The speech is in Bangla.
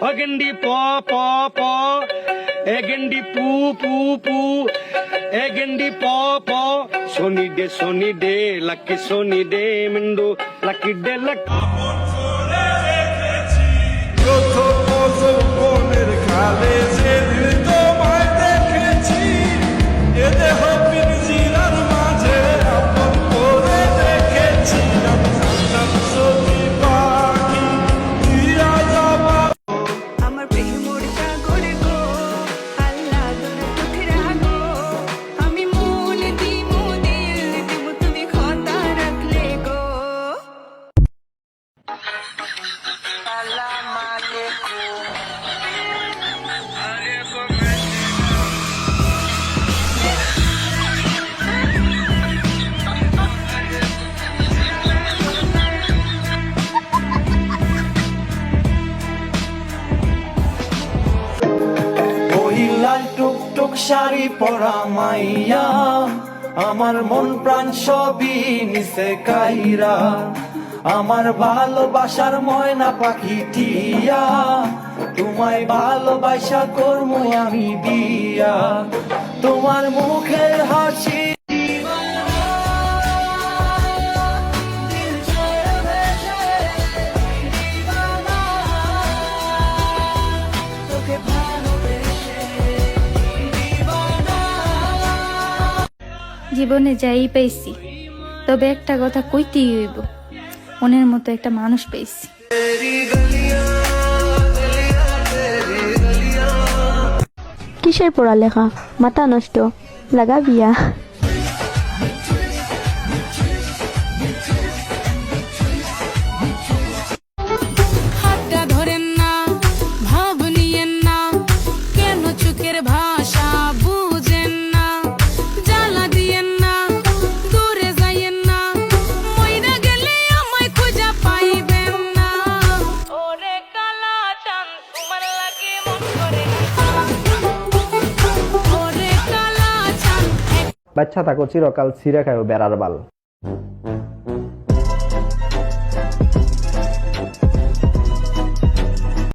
ও গেন্ডি প প প, এ গেন্ডি পু পু পু, এ গেন্ডি প প, সোনি ডে লাকি সোনি ডে মিন্ডু লাকি ডে লাকি। মনের খালে সেদিন তোমায় দেখেছি, এ দেহ পিঞ্জিরার মাঝে আপন করে দেখেছি। সখী পাখি দিয়া যাবা আমার প্রেমর সাগরে গো, আল্লাহ তোর চোখে রাখো, আমি মন দিমু দিল দিমু তুমি কথা রাখলে গো। ওই লাল টুকটুক শাড়ি পরা মাইয়া আমার মন প্রাণ সবই নিছে কাইরা, আমার ভালোবাসার ময়না পাখি টিয়া, তোমায় ভালোবাসা করবো আমি বিয়া, তোমার মুখের হাসি জীবনে যাই পাইছি, তবে একটা কথা কইতেই হইব, মনের মতো একটা মানুষ পাইছি। কিসের পড়ালেখা, মাথা নষ্ট, লাগা বিয়া। হাতটা ধরেন না, ভাব নিয়েন না, কেন চোখের ভাষা বুঝেন না, জ্বালা দিয়েন না, দূরে যাইয়েন না, মইরা গেলে আমায় খুঁজা পাইবেন না। ওরে কালা চাঁদ তোমার লাগে মন করে, ওরে কালা চাঁদ। বাচ্চা থাকো চিরকাল ছিঁড়ে খায়ও বেড়ার বাল।